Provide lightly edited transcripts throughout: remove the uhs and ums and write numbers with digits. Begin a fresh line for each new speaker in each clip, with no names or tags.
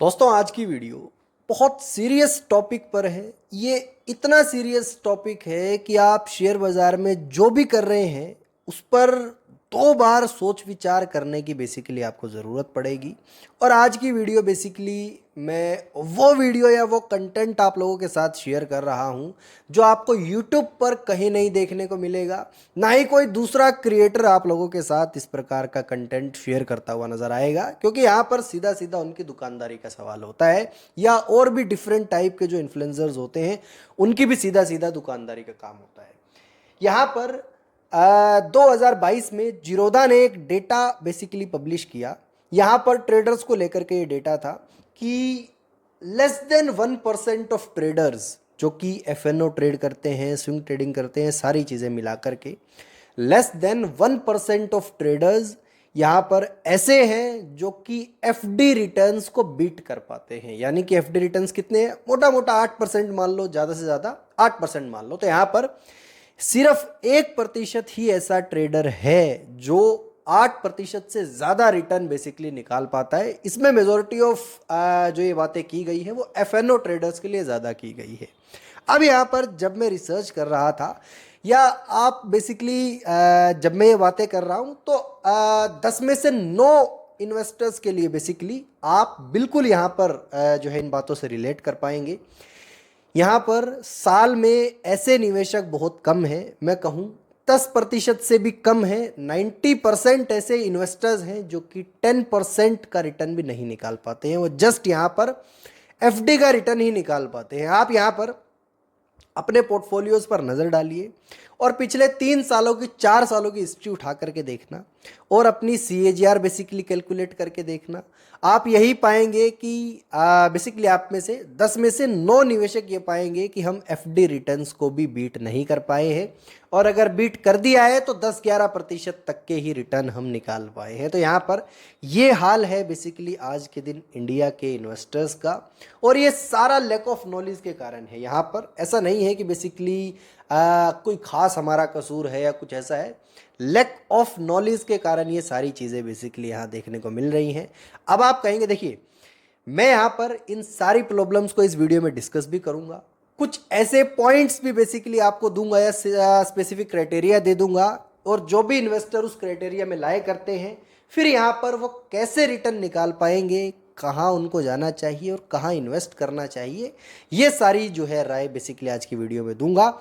दोस्तों आज की वीडियो बहुत सीरियस टॉपिक पर है। ये इतना सीरियस टॉपिक है कि आप शेयर बाज़ार में जो भी कर रहे हैं उस पर दो बार सोच विचार करने की बेसिकली आपको ज़रूरत पड़ेगी। और आज की वीडियो बेसिकली मैं वो वीडियो या वो कंटेंट आप लोगों के साथ शेयर कर रहा हूँ जो आपको यूट्यूब पर कहीं नहीं देखने को मिलेगा, ना ही कोई दूसरा क्रिएटर आप लोगों के साथ इस प्रकार का कंटेंट शेयर करता हुआ नजर आएगा। क्योंकि यहाँ पर सीधा सीधा उनकी दुकानदारी का सवाल होता है, या और भी डिफरेंट टाइप के जो इन्फ्लुएंसर्स होते हैं उनकी भी सीधा सीधा दुकानदारी का काम होता है। यहाँ पर 2022 में जीरोधा ने एक डेटा बेसिकली पब्लिश किया। यहाँ पर ट्रेडर्स को लेकर के ये डेटा था कि लेस देन 1% ऑफ ट्रेडर्स जो कि एफएनओ ट्रेड करते हैं, स्विंग ट्रेडिंग करते हैं, सारी चीज़ें मिला करके लेस देन 1% ऑफ ट्रेडर्स यहाँ पर ऐसे हैं जो कि एफडी रिटर्न्स को बीट कर पाते हैं। यानी कि एफडी रिटर्न्स कितने हैं, मोटा मोटा 8% मान लो, ज़्यादा से ज़्यादा 8% मान लो। तो यहाँ पर सिर्फ 1% ही ऐसा ट्रेडर है जो 8% से ज़्यादा रिटर्न बेसिकली निकाल पाता है। इसमें मेजोरिटी ऑफ जो ये बातें की गई है वो एफएनओ ट्रेडर्स के लिए ज़्यादा की गई है। अब यहाँ पर जब मैं रिसर्च कर रहा था या आप बेसिकली जब मैं ये बातें कर रहा हूँ तो 10 में से 9 इन्वेस्टर्स के लिए बेसिकली आप बिल्कुल यहाँ पर जो है इन बातों से रिलेट कर पाएंगे। यहाँ पर साल में ऐसे निवेशक बहुत कम हैं, मैं कहूँ 10% से भी कम है। 90% ऐसे इन्वेस्टर्स हैं जो कि 10% का रिटर्न भी नहीं निकाल पाते हैं। वो जस्ट यहाँ पर एफडी का रिटर्न ही निकाल पाते हैं। आप यहाँ पर अपने पोर्टफोलियोज पर नज़र डालिए और पिछले 3 सालों की 4 सालों की हिस्ट्री उठा करके देखना और अपनी सीएजीआर बेसिकली कैलकुलेट करके देखना। आप यही पाएंगे कि बेसिकली आप में से 10 में से 9 निवेशक ये पाएंगे कि हम एफडी रिटर्न्स को भी बीट नहीं कर पाए हैं, और अगर बीट कर दिया है तो 10-11% तक के ही रिटर्न हम निकाल पाए हैं। तो यहाँ पर ये हाल है बेसिकली आज के दिन इंडिया के इन्वेस्टर्स का, और ये सारा लैक ऑफ नॉलेज के कारण है। यहाँ पर ऐसा नहीं है कि बेसिकली कोई खास हमारा कसूर है या कुछ ऐसा है, लैक ऑफ नॉलेज के कारण ये सारी चीज़ें बेसिकली यहाँ देखने को मिल रही हैं। अब आप कहेंगे देखिए मैं यहाँ पर इन सारी प्रॉब्लम्स को इस वीडियो में डिस्कस भी करूँगा, कुछ ऐसे पॉइंट्स भी बेसिकली आपको दूंगा या स्पेसिफिक क्राइटेरिया दे दूंगा, और जो भी इन्वेस्टर उस क्राइटेरिया में लाए करते हैं फिर यहाँ पर वो कैसे रिटर्न निकाल पाएंगे, कहाँ उनको जाना चाहिए और कहाँ इन्वेस्ट करना चाहिए, ये सारी जो है राय बेसिकली आज की वीडियो में दूंगा।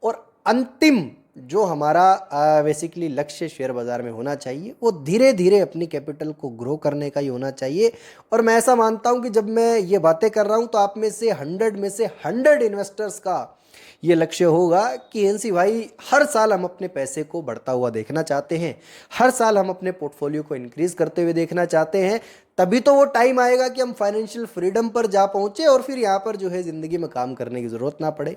और अंतिम जो हमारा बेसिकली लक्ष्य शेयर बाज़ार में होना चाहिए वो धीरे धीरे अपनी कैपिटल को ग्रो करने का ही होना चाहिए। और मैं ऐसा मानता हूं कि जब मैं ये बातें कर रहा हूं तो आप में से 100 इन्वेस्टर्स का ये लक्ष्य होगा कि एनसी भाई हर साल हम अपने पैसे को बढ़ता हुआ देखना चाहते हैं, हर साल हम अपने पोर्टफोलियो को इंक्रीज करते हुए देखना चाहते हैं। तभी तो वो टाइम आएगा कि हम फाइनेंशियल फ्रीडम पर जा पहुंचे और फिर यहाँ पर जो है ज़िंदगी में काम करने की ज़रूरत ना पड़े।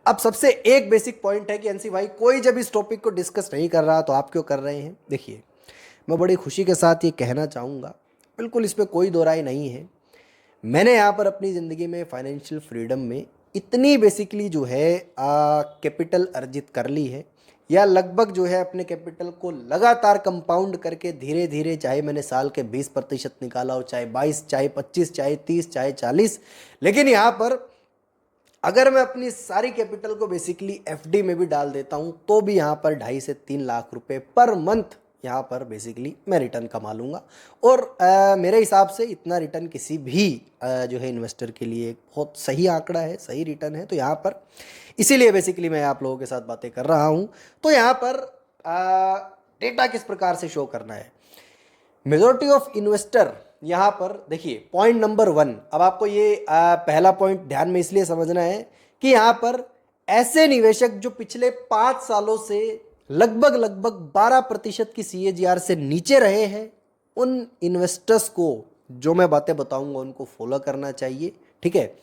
अब सबसे एक बेसिक पॉइंट है कि एनसी भाई कोई जब इस टॉपिक को डिस्कस नहीं कर रहा तो आप क्यों कर रहे हैं। देखिए मैं बड़ी खुशी के साथ ये कहना चाहूँगा, बिल्कुल इसमें कोई दो राय नहीं है, मैंने यहाँ पर अपनी ज़िंदगी में फाइनेंशियल फ्रीडम में इतनी बेसिकली जो है कैपिटल अर्जित कर ली है, या लगभग जो है अपने कैपिटल को लगातार कंपाउंड करके धीरे धीरे, चाहे मैंने साल के 20% निकाला हो, चाहे 22, चाहे 25, चाहे 30, चाहे 40, लेकिन यहाँ पर अगर मैं अपनी सारी कैपिटल को बेसिकली एफडी में भी डाल देता हूँ तो भी यहाँ पर 2.5 से 3 लाख रुपए पर मंथ यहाँ पर बेसिकली मैं रिटर्न कमा लूँगा। और मेरे हिसाब से इतना रिटर्न किसी भी जो है इन्वेस्टर के लिए एक बहुत सही आंकड़ा है, सही रिटर्न है। तो यहाँ पर इसीलिए बेसिकली मैं आप लोगों के साथ बातें कर रहा हूँ। तो यहाँ पर डेटा किस प्रकार से शो करना है, मेजॉरिटी ऑफ इन्वेस्टर यहाँ पर देखिए पॉइंट नंबर 1। अब आपको ये पहला पॉइंट ध्यान में इसलिए समझना है कि यहाँ पर ऐसे निवेशक जो पिछले 5 सालों से लगभग 12% की सीएजीआर से नीचे रहे हैं, उन इन्वेस्टर्स को जो मैं बातें बताऊंगा उनको फॉलो करना चाहिए। ठीक है,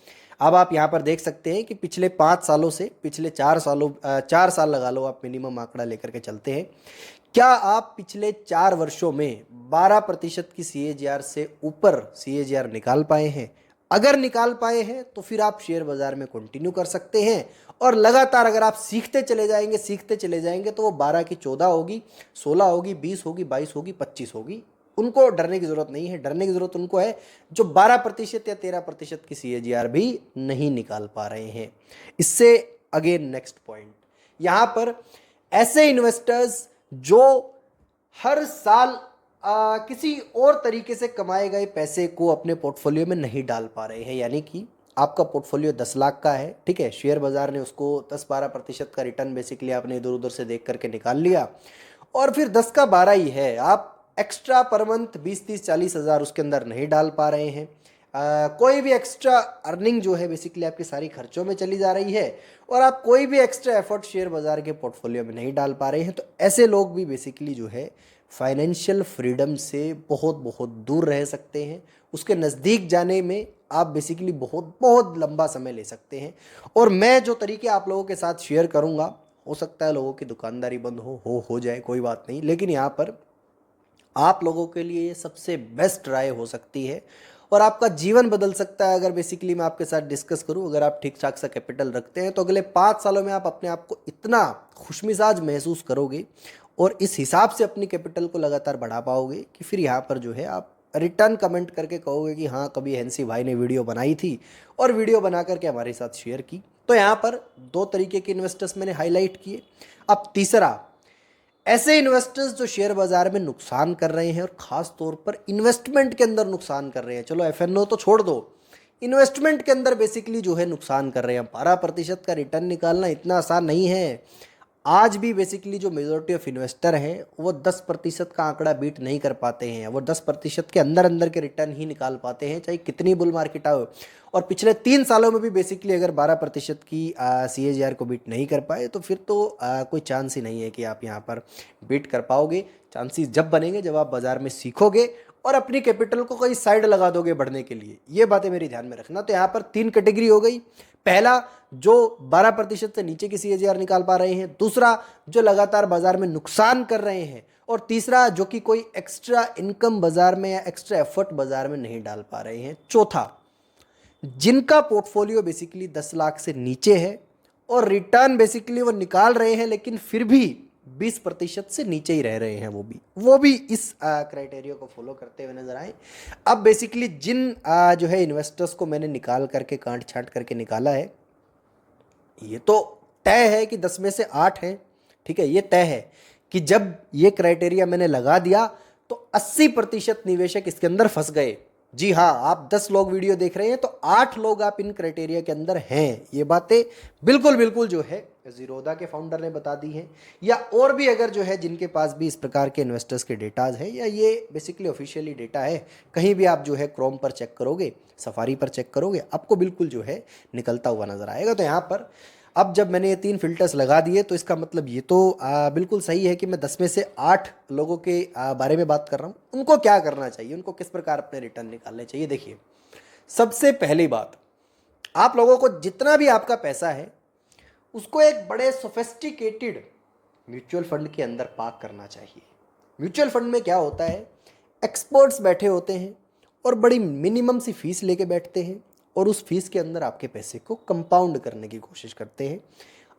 अब आप यहाँ पर देख सकते हैं कि पिछले 5 सालों से पिछले 4 साल लगा लो, आप मिनिमम आंकड़ा लेकर के चलते हैं, क्या आप पिछले 4 वर्षों में 12% की सीएजीआर से ऊपर सीएजीआर निकाल पाए हैं? अगर निकाल पाए हैं तो फिर आप शेयर बाजार में कंटिन्यू कर सकते हैं, और लगातार अगर आप सीखते चले जाएंगे तो वो 12 की 14 होगी, 16 होगी, 20 होगी, 22 होगी, 25 होगी, उनको डरने की ज़रूरत नहीं है। डरने की ज़रूरत उनको है जो 12% या 13% की CAGR भी नहीं निकाल पा रहे हैं। इससे अगेन नेक्स्ट पॉइंट, यहाँ पर ऐसे इन्वेस्टर्स जो हर साल किसी और तरीके से कमाए गए पैसे को अपने पोर्टफोलियो में नहीं डाल पा रहे हैं। यानी कि आपका पोर्टफोलियो 10 लाख का है, ठीक है, शेयर बाजार ने उसको 10-12% का रिटर्न बेसिकली आपने इधर उधर से देख करके निकाल लिया, और फिर 10 का 12 ही है। आप एक्स्ट्रा पर मंथ 20-30-40 हज़ार उसके अंदर नहीं डाल पा रहे हैं। कोई भी एक्स्ट्रा अर्निंग जो है बेसिकली आपकी सारी खर्चों में चली जा रही है, और आप कोई भी एक्स्ट्रा एफर्ट शेयर बाजार के पोर्टफोलियो में नहीं डाल पा रहे हैं। तो ऐसे लोग भी बेसिकली जो है फाइनेंशियल फ्रीडम से बहुत बहुत दूर रह सकते हैं। उसके नज़दीक जाने में आप बेसिकली बहुत बहुत लंबा समय ले सकते हैं। और मैं जो तरीके आप लोगों के साथ शेयर करूंगा, हो सकता है लोगों की दुकानदारी बंद हो जाए, कोई बात नहीं, लेकिन यहाँ पर आप लोगों के लिए ये सबसे बेस्ट राय हो सकती है और आपका जीवन बदल सकता है। अगर बेसिकली मैं आपके साथ डिस्कस करूं, अगर आप ठीक ठाक सा कैपिटल रखते हैं तो अगले 5 सालों में आप अपने आप को इतना खुशमिजाज महसूस करोगे और इस हिसाब से अपनी कैपिटल को लगातार बढ़ा पाओगे कि फिर यहाँ पर जो है आप रिटर्न कमेंट करके कहोगे कि हाँ, कभी हैंसी भाई ने वीडियो बनाई थी और वीडियो बना करके हमारे साथ शेयर की। तो यहाँ पर 2 तरीके के इन्वेस्टर्स मैंने हाईलाइट किए। अब तीसरा, ऐसे इन्वेस्टर्स जो शेयर बाजार में नुकसान कर रहे हैं और खास तौर पर इन्वेस्टमेंट के अंदर नुकसान कर रहे हैं। चलो FNO तो छोड़ दो, इन्वेस्टमेंट के अंदर बेसिकली जो है नुकसान कर रहे हैं। 12% का रिटर्न निकालना इतना आसान नहीं है। आज भी बेसिकली जो मेजॉरिटी ऑफ इन्वेस्टर हैं वो 10% का आंकड़ा बीट नहीं कर पाते हैं। वो 10% के अंदर अंदर के रिटर्न ही निकाल पाते हैं, चाहे कितनी बुल मार्केट आओ। और पिछले 3 सालों में भी बेसिकली अगर 12% की CAGR को बीट नहीं कर पाए तो फिर तो कोई चांस ही नहीं है कि आप यहाँ पर बीट कर पाओगे। चांसेस जब बनेंगे जब आप बाजार में सीखोगे और अपनी कैपिटल को कहीं साइड लगा दोगे बढ़ने के लिए। ये बातें मेरी ध्यान में रखना। तो यहाँ पर 3 कैटेगरी हो गई। पहला, जो 12% से नीचे की CAGR निकाल पा रहे हैं। दूसरा, जो लगातार बाजार में नुकसान कर रहे हैं। और तीसरा, जो कि कोई एक्स्ट्रा इनकम बाजार में या एक्स्ट्रा एफर्ट बाजार में नहीं डाल पा रहे हैं। चौथा, जिनका पोर्टफोलियो बेसिकली 10 लाख से नीचे है और रिटर्न बेसिकली वो निकाल रहे हैं लेकिन फिर भी 20% से नीचे ही रह रहे हैं। वो भी इस क्राइटेरिया को फॉलो करते हुए नजर आए। अब बेसिकली जिन जो है इन्वेस्टर्स को मैंने निकाल करके काट छांट करके निकाला है, ये तो तय है कि 10 में से 8 हैं, ठीक है। ये तय है कि जब ये क्राइटेरिया मैंने लगा दिया तो 80% निवेशक इसके अंदर फंस गए। जी हाँ, आप 10 लोग वीडियो देख रहे हैं तो 8 लोग आप इन क्राइटेरिया के अंदर हैं। ये बातें बिल्कुल बिल्कुल जो है जीरोधा के फाउंडर ने बता दी हैं, या और भी अगर जो है जिनके पास भी इस प्रकार के इन्वेस्टर्स के डेटाज है, या ये बेसिकली ऑफिशियली डेटा है, कहीं भी आप जो है क्रोम पर चेक करोगे, सफारी पर चेक करोगे, आपको बिल्कुल जो है निकलता हुआ नजर आएगा। तो यहाँ पर अब जब मैंने ये 3 फिल्टर्स लगा दिए तो इसका मतलब ये तो बिल्कुल सही है कि मैं 10 में से 8 लोगों के बारे में बात कर रहा हूँ। उनको क्या करना चाहिए, उनको किस प्रकार अपने रिटर्न निकालने चाहिए। देखिए, सबसे पहली बात, आप लोगों को जितना भी आपका पैसा है उसको एक बड़े सोफिस्टिकेटेड म्यूचुअल फंड के अंदर पार्क करना चाहिए। म्यूचुअल फंड में क्या होता है, एक्सपर्ट्स बैठे होते हैं और बड़ी मिनिमम सी फीस लेके बैठते हैं और उस फीस के अंदर आपके पैसे को कंपाउंड करने की कोशिश करते हैं।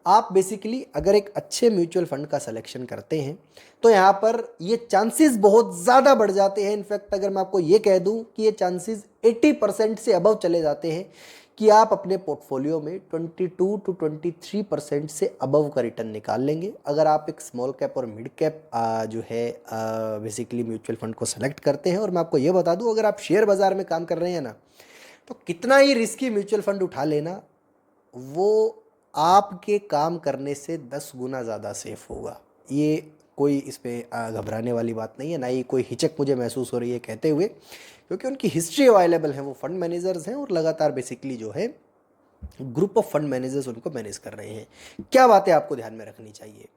आप बेसिकली अगर एक अच्छे म्यूचुअल फंड का सिलेक्शन करते हैं तो यहाँ पर ये चांसेस बहुत ज़्यादा बढ़ जाते हैं। इनफैक्ट अगर मैं आपको ये कह दूँ कि ये चांसेस 80% से अबव चले जाते हैं कि आप अपने पोर्टफोलियो में 22 to 23% से अबव का रिटर्न निकाल लेंगे अगर आप एक स्मॉल कैप और मिड कैप जो है बेसिकली म्यूचुअल फंड को सेलेक्ट करते हैं। और मैं आपको ये बता दूं, अगर आप शेयर बाज़ार में काम कर रहे हैं ना, तो कितना ही रिस्की म्यूचुअल फंड उठा लेना, वो आपके काम करने से 10 गुना ज़्यादा सेफ होगा। ये कोई इसमें घबराने वाली बात नहीं है, ना ही कोई हिचक मुझे महसूस हो रही है कहते हुए, क्योंकि उनकी हिस्ट्री अवेलेबल है। वो फंड मैनेजर्स हैं और लगातार बेसिकली जो है ग्रुप ऑफ फंड मैनेजर्स उनको मैनेज कर रहे हैं। क्या बातें आपको ध्यान में रखनी चाहिए,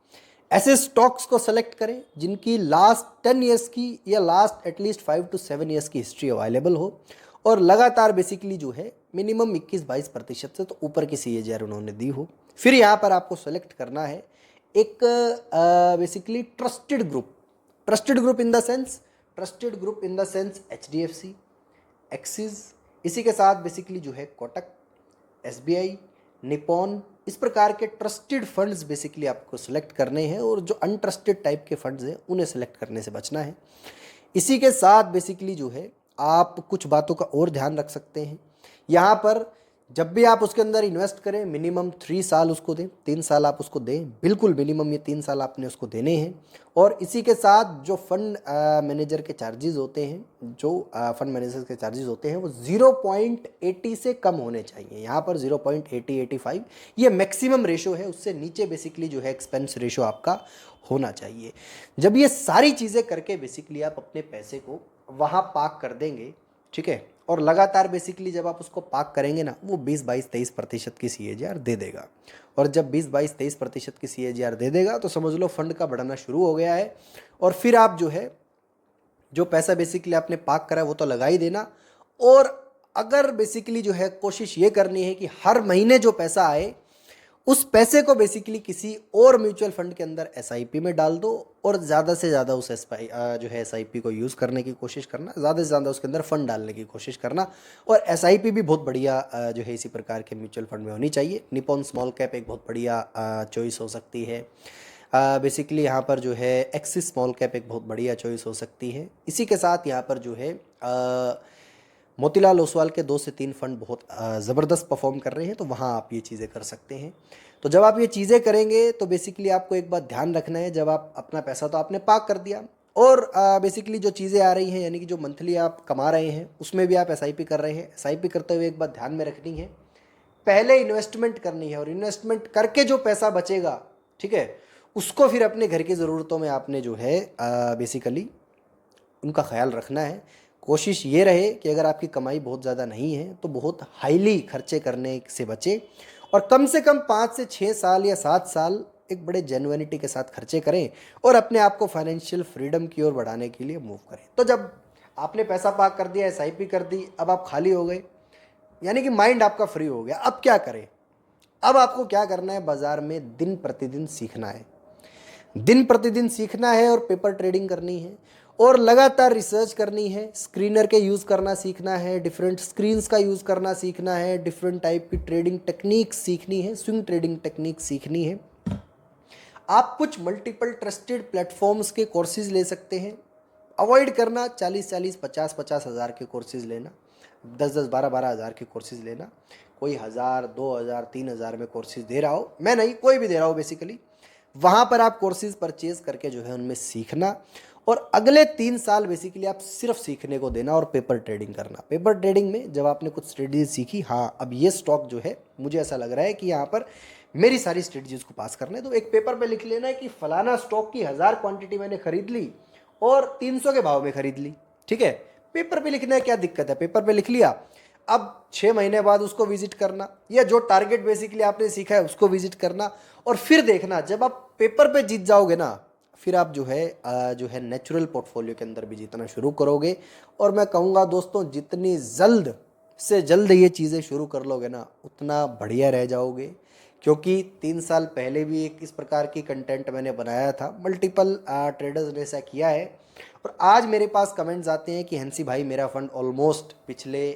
ऐसे स्टॉक्स को सेलेक्ट करें जिनकी लास्ट 10 ईयर्स की या लास्ट एटलीस्ट 5 to 7 ईयर्स की हिस्ट्री अवेलेबल हो और लगातार बेसिकली जो है मिनिमम 21-22% से तो ऊपर की CAGR उन्होंने दी हो। फिर यहाँ पर आपको सेलेक्ट करना है एक basically trusted group in the sense, HDFC, axis, इसी के साथ बेसिकली जो है कोटक, SBI, निपॉन, इस प्रकार के ट्रस्टेड फंड्स बेसिकली आपको सेलेक्ट करने हैं और जो अनट्रस्टेड टाइप के फंड्स हैं उन्हें सेलेक्ट करने से बचना है। इसी के साथ बेसिकली जो है आप कुछ बातों का और ध्यान रख सकते हैं। यहाँ पर जब भी आप उसके अंदर इन्वेस्ट करें मिनिमम 3 साल उसको दें, 3 साल आप उसको दें, बिल्कुल मिनिमम ये 3 साल आपने उसको देने हैं। और इसी के साथ जो फंड मैनेजर के चार्जेस होते हैं, जो फंड मैनेजर के चार्जेस होते हैं वो 0.80 से कम होने चाहिए। यहाँ पर 0.80-85 ये मैक्सिमम रेशो है, उससे नीचे बेसिकली जो है एक्सपेंस रेशो आपका होना चाहिए। जब ये सारी चीज़ें करके बेसिकली आप अपने पैसे को वहाँ पार्क कर देंगे, ठीक है, और लगातार बेसिकली जब आप उसको पार्क करेंगे ना, वो 20-22-23% की CAGR दे देगा। और जब 20-22-23% की CAGR दे देगा तो समझ लो फंड का बढ़ना शुरू हो गया है। और फिर आप जो है जो पैसा बेसिकली आपने पार्क करा है वो तो लगा ही देना। और अगर बेसिकली जो है कोशिश ये करनी है कि हर महीने जो पैसा आए उस पैसे को बेसिकली किसी और म्यूचुअल फंड के अंदर SIP में डाल दो, और ज़्यादा से ज़्यादा उस जो है SIP को यूज़ करने की कोशिश करना, ज़्यादा से ज़्यादा उसके अंदर फंड डालने की कोशिश करना। और SIP भी बहुत बढ़िया जो है इसी प्रकार के म्यूचुअल फंड में होनी चाहिए। निपॉन स्मॉल कैप एक बहुत बढ़िया चॉइस हो सकती है। बेसिकली यहाँ पर जो है एक्सिस स्मॉल कैप एक बहुत बढ़िया चॉइस हो सकती है। इसी के साथ यहाँ पर जो है मोतीलाल ओसवाल के 2 से 3 फंड बहुत ज़बरदस्त परफॉर्म कर रहे हैं, तो वहाँ आप ये चीज़ें कर सकते हैं। तो जब आप ये चीज़ें करेंगे तो बेसिकली आपको एक बात ध्यान रखना है, जब आप अपना पैसा तो आपने पार्क कर दिया, और बेसिकली जो चीज़ें आ रही हैं यानी कि जो मंथली आप कमा रहे हैं उसमें भी आप SIP कर रहे हैं। SIP करते हुए एक बात ध्यान में रखनी है, पहले इन्वेस्टमेंट करनी है, और इन्वेस्टमेंट करके जो पैसा बचेगा, ठीक है, उसको फिर अपने घर की ज़रूरतों में आपने जो है बेसिकली उनका ख्याल रखना है। कोशिश ये रहे कि अगर आपकी कमाई बहुत ज़्यादा नहीं है तो बहुत हाईली खर्चे करने से बचें, और कम से कम 5 से 6 साल या 7 साल एक बड़े जेन्युइनिटी के साथ खर्चे करें और अपने आप को फाइनेंशियल फ्रीडम की ओर बढ़ाने के लिए मूव करें। तो जब आपने पैसा पार्क कर दिया, SIP कर दी, अब आप खाली हो गए, यानी कि माइंड आपका फ्री हो गया। अब क्या करें? अब आपको क्या करना है, बाज़ार में दिन प्रतिदिन सीखना है, दिन प्रतिदिन सीखना है, और पेपर ट्रेडिंग करनी है, और लगातार रिसर्च करनी है, स्क्रीनर के यूज़ करना सीखना है, डिफरेंट स्क्रीन्स का यूज़ करना सीखना है, डिफरेंट टाइप की ट्रेडिंग टेक्निक सीखनी है, स्विंग ट्रेडिंग टेक्निक सीखनी है। आप कुछ मल्टीपल ट्रस्टेड प्लेटफॉर्म्स के कोर्सेज ले सकते हैं। अवॉइड करना 40-40, 50-50 हज़ार के कोर्सेज लेना, 10-10, 12-12 हज़ार के कोर्सेज लेना। कोई 1000, 2000, 3000 में कोर्सेज दे रहा हो, मैं नहीं, कोई भी दे रहा हो बेसिकली, वहाँ पर आप कोर्सेज परचेज करके जो है उनमें सीखना, और अगले 3 साल बेसिकली आप सिर्फ सीखने को देना और पेपर ट्रेडिंग करना। पेपर ट्रेडिंग में जब आपने कुछ स्ट्रेटजीज सीखी, हाँ अब ये स्टॉक जो है मुझे ऐसा लग रहा है कि यहाँ पर मेरी सारी स्ट्रेटजीज को पास करना है, तो एक पेपर पे लिख लेना है कि फलाना स्टॉक की 1000 क्वांटिटी मैंने खरीद ली और 300 के भाव में खरीद ली, ठीक है। पेपर पे लिखना है, क्या दिक्कत है, पेपर पे लिख लिया। अब 6 महीने बाद उसको विजिट करना, या जो टारगेट बेसिकली आपने सीखा है उसको विजिट करना, और फिर देखना जब आप पेपर पे जीत जाओगे ना, फिर आप जो है नेचुरल पोर्टफोलियो के अंदर भी जीतना शुरू करोगे। और मैं कहूँगा दोस्तों, जितनी जल्द से जल्द ये चीज़ें शुरू कर लोगे ना, उतना बढ़िया रह जाओगे। क्योंकि 3 साल पहले भी एक इस प्रकार की कंटेंट मैंने बनाया था, मल्टीपल ट्रेडर्स ने ऐसा किया है, और आज मेरे पास कमेंट्स आते हैं कि हंसी भाई मेरा फंड ऑलमोस्ट पिछले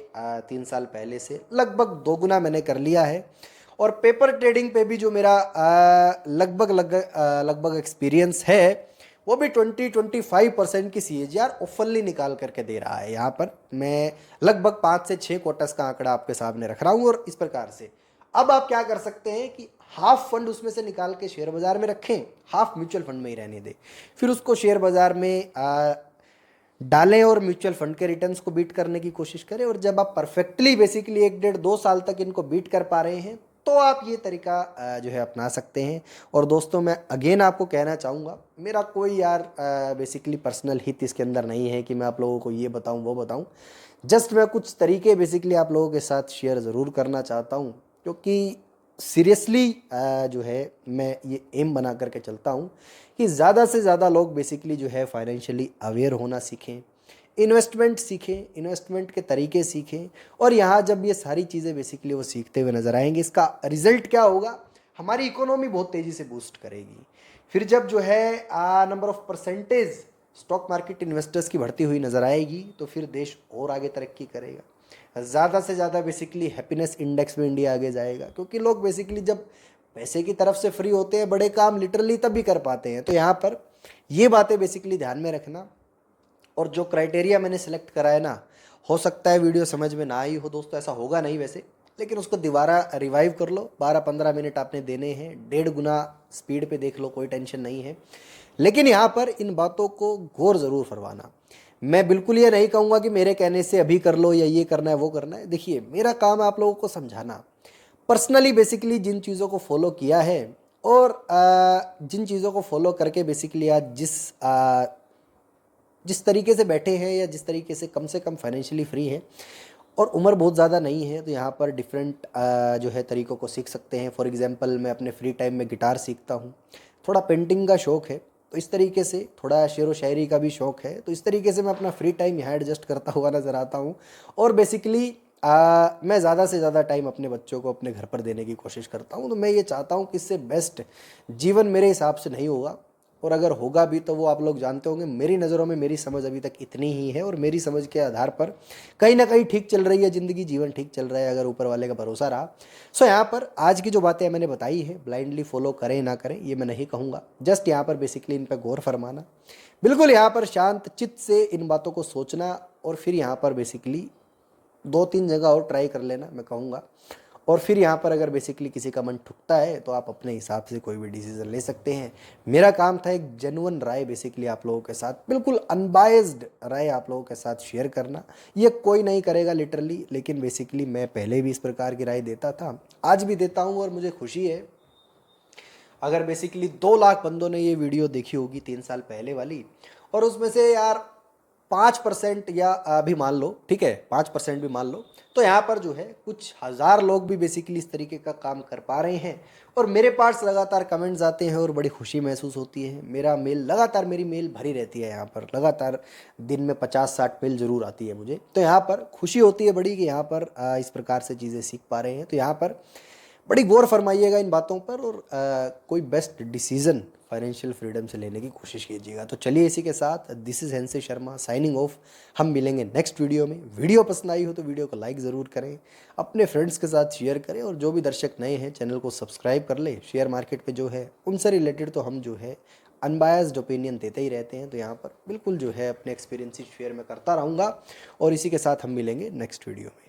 3 साल पहले से लगभग 2 गुना मैंने कर लिया है। और पेपर ट्रेडिंग पे भी जो मेरा लगभग एक्सपीरियंस है, वो भी 20-25% की CAGR ओपनली निकाल करके दे रहा है। यहाँ पर मैं लगभग 5 से 6 क्वार्टर्स का आंकड़ा आपके सामने रख रहा हूँ। और इस प्रकार से अब आप क्या कर सकते हैं कि हाफ फंड उसमें से निकाल के शेयर बाजार में रखें, हाफ म्यूचुअल फंड में ही रहने दें, फिर उसको शेयर बाजार में डालें और म्यूचुअल फंड के रिटर्न्स को बीट करने की कोशिश करें। और जब आप परफेक्टली बेसिकली 1-1.5-2 साल तक इनको बीट कर पा रहे हैं, तो आप ये तरीका जो है अपना सकते हैं। और दोस्तों, मैं अगेन आपको कहना चाहूँगा, मेरा कोई यार बेसिकली पर्सनल हित इसके अंदर नहीं है कि मैं आप लोगों को ये बताऊँ वो बताऊँ। जस्ट मैं कुछ तरीके बेसिकली आप लोगों के साथ शेयर ज़रूर करना चाहता हूँ, क्योंकि सीरियसली जो है मैं ये एम बना करके चलता हूँ कि ज़्यादा से ज़्यादा लोग बेसिकली जो है फाइनेंशियली अवेयर होना सीखें, इन्वेस्टमेंट सीखें, इन्वेस्टमेंट के तरीके सीखें। और यहाँ जब ये सारी चीज़ें बेसिकली वो सीखते हुए नज़र आएंगे, इसका रिजल्ट क्या होगा, हमारी इकोनॉमी बहुत तेज़ी से बूस्ट करेगी। फिर जब जो है number of percentage stock market investors की बढ़ती हुई नज़र आएगी, तो फिर देश और आगे तरक्की करेगा। ज़्यादा से ज़्यादा बेसिकली हैप्पीनेस इंडेक्स में इंडिया आगे जाएगा, क्योंकि लोग बेसिकली जब पैसे की तरफ से फ्री होते हैं, बड़े काम लिटरली तभी कर पाते हैं। तो यहाँ पर ये बातें बेसिकली ध्यान में रखना। और जो क्राइटेरिया मैंने सेलेक्ट करा है ना, हो सकता है वीडियो समझ में ना आई हो दोस्तों, ऐसा होगा नहीं वैसे, लेकिन उसको दोबारा रिवाइव कर लो। 12-15 मिनट आपने देने हैं, 1.5 गुना स्पीड पे देख लो, कोई टेंशन नहीं है। लेकिन यहाँ पर इन बातों को गौर ज़रूर फरमाना। मैं बिल्कुल ये नहीं कहूँगा कि मेरे कहने से अभी कर लो या ये करना है वो करना है। देखिए, मेरा काम है आप लोगों को समझाना। पर्सनली बेसिकली जिन चीज़ों को फॉलो किया है और जिन चीज़ों को फॉलो करके बेसिकली आज जिस तरीके से बैठे हैं या जिस तरीके से कम फाइनेंशियली फ्री हैं और उम्र बहुत ज़्यादा नहीं है, तो यहाँ पर डिफरेंट जो है तरीक़ों को सीख सकते हैं। फॉर एग्जांपल, मैं अपने फ्री टाइम में गिटार सीखता हूँ, थोड़ा पेंटिंग का शौक़ है, तो इस तरीके से थोड़ा शेर व शायरी का भी शौक़ है, तो इस तरीके से मैं अपना फ्री टाइम यहाँ एडजस्ट करता हुआ नज़र आता हूँ। और बेसिकली मैं ज़्यादा से ज़्यादा टाइम अपने बच्चों को अपने घर पर देने की कोशिश करता हूँ। तो मैं ये चाहता हूँ कि इससे बेस्ट जीवन मेरे हिसाब से नहीं होगा, और अगर होगा भी तो वो आप लोग जानते होंगे। मेरी नज़रों में मेरी समझ अभी तक इतनी ही है, और मेरी समझ के आधार पर कहीं ना कहीं ठीक चल रही है ज़िंदगी, जीवन ठीक चल रहा है अगर ऊपर वाले का भरोसा रहा। सो यहाँ पर आज की जो बातें मैंने बताई है, ब्लाइंडली फॉलो करें ना करें ये मैं नहीं कहूँगा, जस्ट यहाँ पर बेसिकली इन पर गौर फरमाना। बिल्कुल यहाँ पर शांत चित्त से इन बातों को सोचना, और फिर यहाँ पर बेसिकली 2-3 जगह और ट्राई कर लेना मैं कहूँगा। और फिर यहाँ पर अगर बेसिकली किसी का मन ठुकता है तो आप अपने हिसाब से कोई भी डिसीज़न ले सकते हैं। मेरा काम था एक जेन्युइन राय बेसिकली आप लोगों के साथ, बिल्कुल अनबायस्ड राय आप लोगों के साथ शेयर करना। ये कोई नहीं करेगा लिटरली, लेकिन बेसिकली मैं पहले भी इस प्रकार की राय देता था, आज भी देता हूँ, और मुझे खुशी है। अगर बेसिकली 2 लाख बंदों ने ये वीडियो देखी होगी 3 साल पहले वाली, और उसमें से यार 5% या अभी मान लो, ठीक है 5% भी मान लो, तो यहाँ पर जो है कुछ हज़ार लोग भी बेसिकली इस तरीके का काम कर पा रहे हैं। और मेरे पास लगातार कमेंट्स आते हैं और बड़ी खुशी महसूस होती है। मेरा मेल लगातार, मेरी मेल भरी रहती है यहाँ पर, लगातार दिन में 50-60 मेल ज़रूर आती है मुझे। तो यहाँ पर खुशी होती है बड़ी कि यहाँ पर इस प्रकार से चीज़ें सीख पा रहे हैं। तो यहाँ पर बड़ी गौर फरमाइएगा इन बातों पर, और कोई बेस्ट डिसीज़न फाइनेंशियल फ्रीडम से लेने की कोशिश कीजिएगा। तो चलिए, इसी के साथ दिस इज़ हैंसे शर्मा साइनिंग ऑफ। हम मिलेंगे नेक्स्ट वीडियो में। वीडियो पसंद आई हो तो वीडियो को लाइक ज़रूर करें, अपने फ्रेंड्स के साथ शेयर करें, और जो भी दर्शक नए हैं चैनल को सब्सक्राइब कर लें। शेयर मार्केट पे जो है उनसे रिलेटेड तो हम जो है अनबायस्ड ओपिनियन देते ही रहते हैं। तो यहाँ पर बिल्कुल जो है अपने एक्सपीरियंसेस शेयर मैं करता रहूँगा, और इसी के साथ हम मिलेंगे नेक्स्ट वीडियो में।